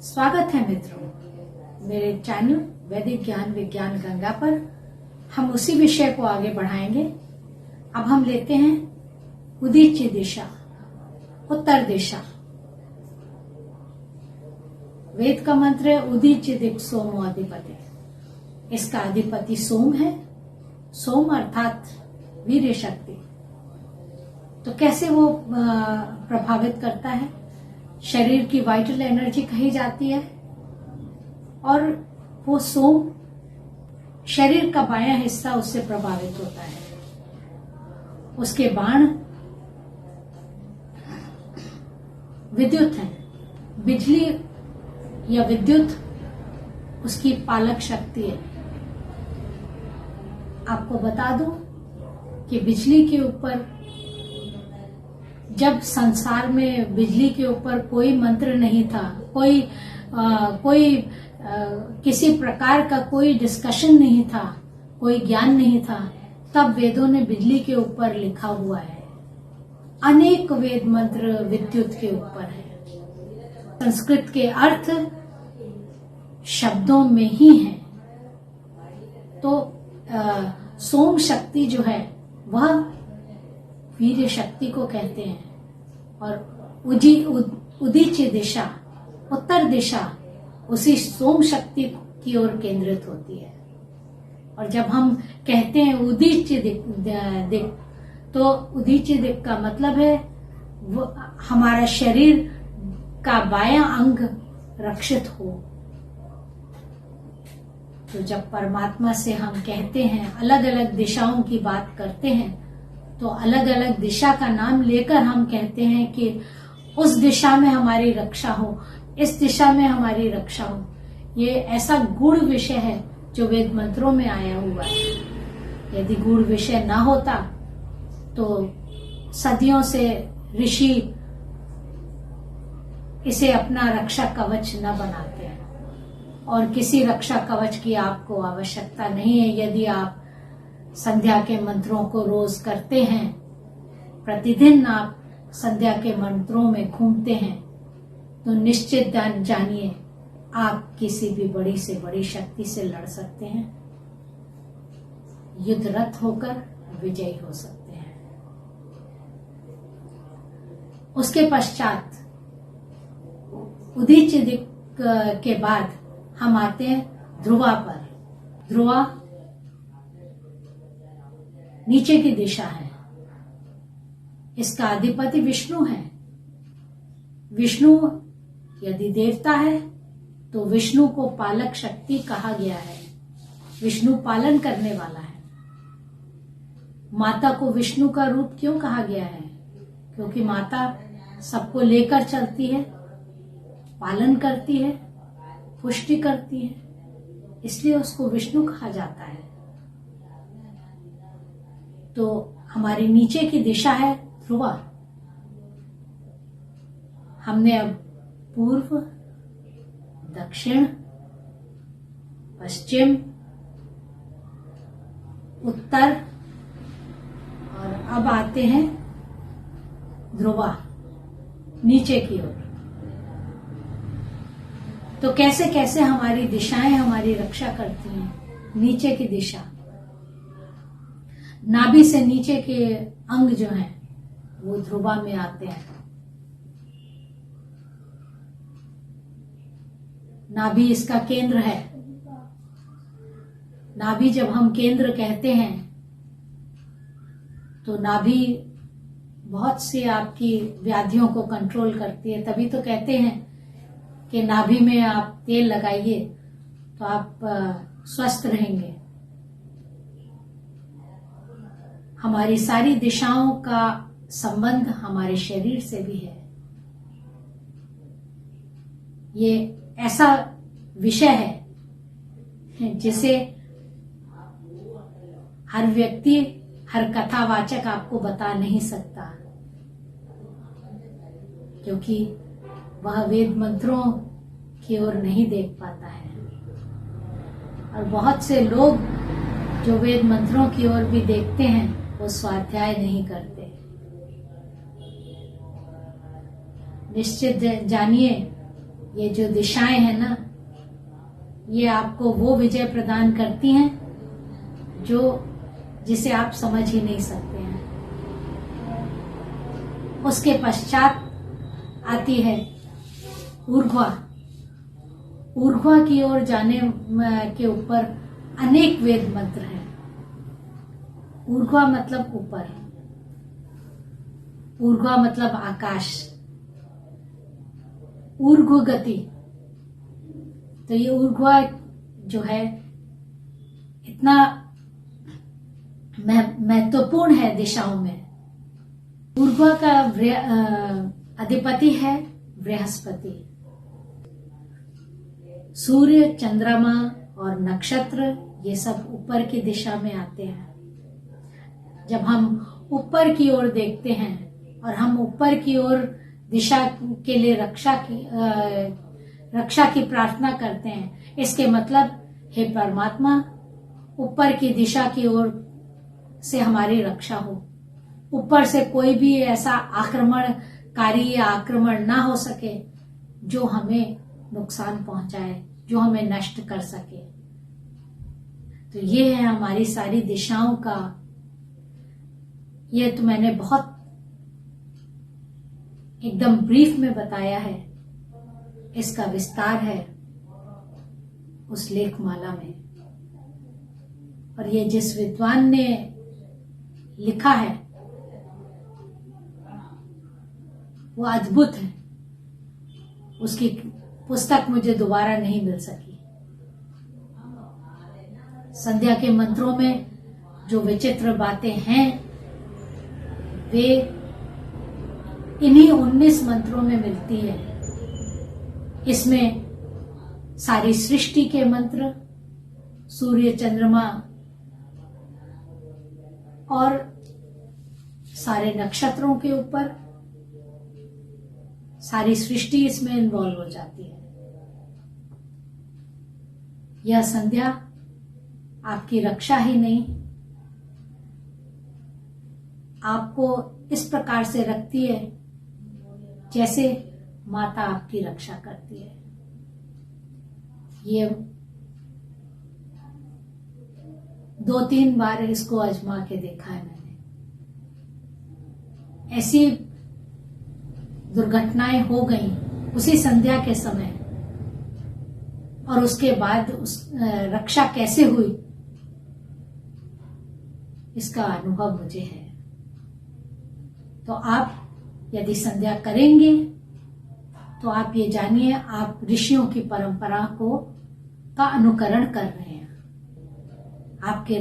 स्वागत है मित्रों मेरे चैनल वैदिक ज्ञान विज्ञान गंगा पर। हम उसी विषय को आगे बढ़ाएंगे। अब हम लेते हैं उदीच्य दिशा, उत्तर दिशा। वेद का मंत्र है उदीच्य दिक् सोमो अधिपति। इसका अधिपति सोम है। सोम अर्थात वीर्य शक्ति। तो कैसे वो प्रभावित करता है? शरीर की वाइटल एनर्जी कही जाती है और वो सोम शरीर का बायां हिस्सा उससे प्रभावित होता है। उसके बाण विद्युत हैं। बिजली या विद्युत उसकी पालक शक्ति है। आपको बता दूं कि बिजली के ऊपर, जब संसार में बिजली के ऊपर कोई मंत्र नहीं था, किसी प्रकार का कोई डिस्कशन नहीं था, कोई ज्ञान नहीं था, तब वेदों ने बिजली के ऊपर लिखा हुआ है। अनेक वेद मंत्र विद्युत के ऊपर है। संस्कृत के अर्थ शब्दों में ही है। तो सोम शक्ति जो है वह वीर्य शक्ति को कहते हैं और उदीच्य दिशा, उत्तर दिशा उसी सोम शक्ति की ओर केंद्रित होती है। और जब हम कहते हैं उदीच्य दिक्, तो उदीच्य दिक् का मतलब है वो हमारा शरीर का बायां अंग रक्षित हो। तो जब परमात्मा से हम कहते हैं, अलग अलग दिशाओं की बात करते हैं, तो अलग अलग दिशा का नाम लेकर हम कहते हैं कि उस दिशा में हमारी रक्षा हो, इस दिशा में हमारी रक्षा हो। ये ऐसा गूढ़ विषय है जो वेद मंत्रों में आया हुआ है। यदि गूढ़ विषय ना होता तो सदियों से ऋषि इसे अपना रक्षा कवच न बनाते हैं। और किसी रक्षा कवच की आपको आवश्यकता नहीं है। यदि आप संध्या के मंत्रों को रोज करते हैं, प्रतिदिन आप संध्या के मंत्रों में घूमते हैं, तो निश्चित जानिए आप किसी भी बड़ी से बड़ी शक्ति से लड़ सकते हैं, युद्धरत होकर विजयी हो सकते हैं। उसके पश्चात उदीच्य दिक् के बाद हम आते हैं ध्रुवा पर। ध्रुवा नीचे की दिशा है। इसका अधिपति विष्णु है। विष्णु यदि देवता है तो विष्णु को पालक शक्ति कहा गया है। विष्णु पालन करने वाला है। माता को विष्णु का रूप क्यों कहा गया है? क्योंकि माता सबको लेकर चलती है, पालन करती है, पुष्टि करती है, इसलिए उसको विष्णु कहा जाता है। तो हमारी नीचे की दिशा है ध्रुवा। हमने अब पूर्व, दक्षिण, पश्चिम, उत्तर और अब आते हैं ध्रुवा नीचे की ओर। तो कैसे कैसे हमारी दिशाएं हमारी रक्षा करती हैं? नीचे की दिशा, नाभि से नीचे के अंग जो हैं वो ध्रुवा में आते हैं। नाभि इसका केंद्र है। नाभि जब हम केंद्र कहते हैं तो नाभि बहुत सी आपकी व्याधियों को कंट्रोल करती है। तभी तो कहते हैं कि नाभि में आप तेल लगाइए तो आप स्वस्थ रहेंगे। हमारी सारी दिशाओं का संबंध हमारे शरीर से भी है। ये ऐसा विषय है जिसे हर व्यक्ति, हर कथावाचक आपको बता नहीं सकता, क्योंकि वह वेद मंत्रों की ओर नहीं देख पाता है। और बहुत से लोग जो वेद मंत्रों की ओर भी देखते हैं वो स्वाध्याय नहीं करते। निश्चित जानिए ये जो दिशाएं हैं ना, ये आपको वो विजय प्रदान करती हैं जिसे आप समझ ही नहीं सकते हैं। उसके पश्चात आती है ऊर्ध्वा। ऊर्ध्वा की ओर जाने के ऊपर अनेक वेद मंत्र हैं। ऊर्ध्वा मतलब ऊपर, ऊर्ध्वा मतलब आकाश, ऊर्ध्व गति। तो ये ऊर्ध्वा जो है इतना महत्वपूर्ण है दिशाओं में। ऊर्ध्वा का अधिपति है बृहस्पति। सूर्य, चंद्रमा और नक्षत्र ये सब ऊपर की दिशा में आते हैं। जब हम ऊपर की ओर देखते हैं और हम ऊपर की ओर दिशा के लिए रक्षा की प्रार्थना करते हैं, इसके मतलब हे परमात्मा, ऊपर की दिशा की ओर से हमारी रक्षा हो। ऊपर से कोई भी ऐसा आक्रमणकारी या आक्रमण ना हो सके जो हमें नुकसान पहुंचाए, जो हमें नष्ट कर सके। तो ये है हमारी सारी दिशाओं का। ये तो मैंने बहुत एकदम ब्रीफ में बताया है। इसका विस्तार है उस लेखमाला में। और ये जिस विद्वान ने लिखा है वो अद्भुत है। उसकी पुस्तक मुझे दोबारा नहीं मिल सकी। संध्या के मंत्रों में जो विचित्र बातें हैं वे इन्हीं 19 मंत्रों में मिलती है। इसमें सारी सृष्टि के मंत्र, सूर्य, चंद्रमा और सारे नक्षत्रों के ऊपर सारी सृष्टि इसमें इन्वॉल्व हो जाती है। यह संध्या आपकी रक्षा ही नहीं, आपको इस प्रकार से रखती है जैसे माता आपकी रक्षा करती है। ये 2-3 बार इसको आजमा के देखा है मैंने। ऐसी दुर्घटनाएं हो गई उसी संध्या के समय, और उसके बाद रक्षा कैसे हुई इसका अनुभव मुझे है। तो आप यदि संध्या करेंगे तो आप ये जानिए आप ऋषियों की परंपरा का अनुकरण कर रहे हैं। आपके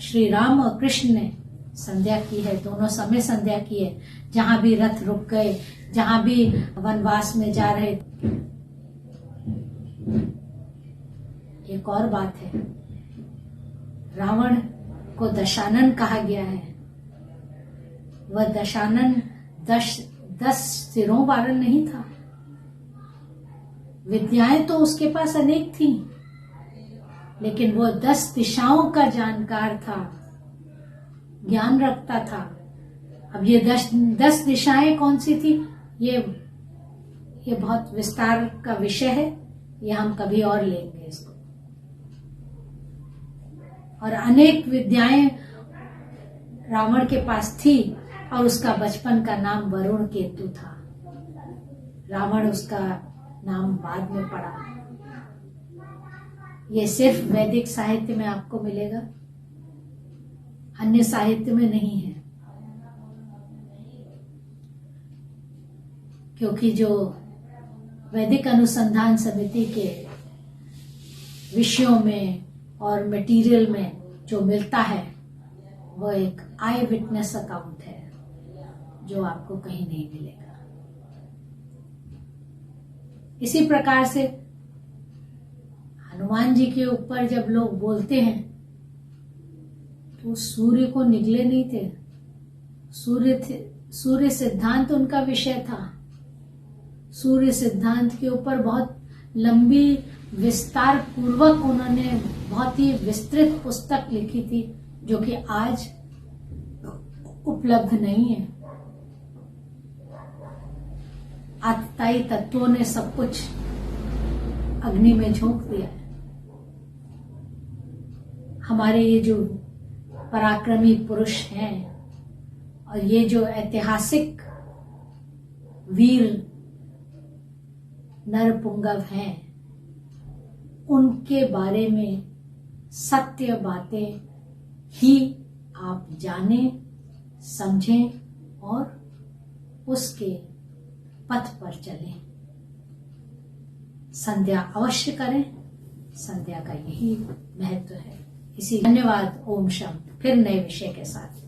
श्री राम और कृष्ण ने संध्या की है, दोनों समय संध्या की है। जहां भी रथ रुक गए, जहां भी वनवास में जा रहे। एक और बात है, रावण को दशानन कहा गया है। वह दशानन 10 सिरों वाला नहीं था। विद्याएं तो उसके पास अनेक थी, लेकिन वो 10 दिशाओं का जानकार था, ज्ञान रखता था। अब ये 10 दिशाएं कौन सी थी, ये बहुत विस्तार का विषय है। ये हम कभी और लेंगे इसको। और अनेक विद्याएं रावण के पास थी और उसका बचपन का नाम वरुण केतु था। रावण उसका नाम बाद में पड़ा। ये सिर्फ वैदिक साहित्य में आपको मिलेगा, अन्य साहित्य में नहीं है। क्योंकि जो वैदिक अनुसंधान समिति के विषयों में और मटेरियल में जो मिलता है वो एक आई विटनेस अकाउंट है जो आपको कहीं नहीं मिलेगा। इसी प्रकार से हनुमान जी के ऊपर जब लोग बोलते हैं तो सूर्य को निगले नहीं थे। सूर्य सिद्धांत उनका विषय था। सूर्य सिद्धांत के ऊपर बहुत लंबी विस्तार पूर्वक उन्होंने बहुत ही विस्तृत पुस्तक लिखी थी, जो कि आज उपलब्ध नहीं है। आतताई तत्वों ने सब कुछ अग्नि में झोंक दिया है। हमारे ये जो पराक्रमी पुरुष हैं और ये जो ऐतिहासिक वीर नरपुंगव हैं, उनके बारे में सत्य बातें ही आप जानें, समझें और उसके पथ पर चलें। संध्या अवश्य करें, संध्या का यही महत्व है। इसी धन्यवाद। ओम शांति। फिर नए विषय के साथ।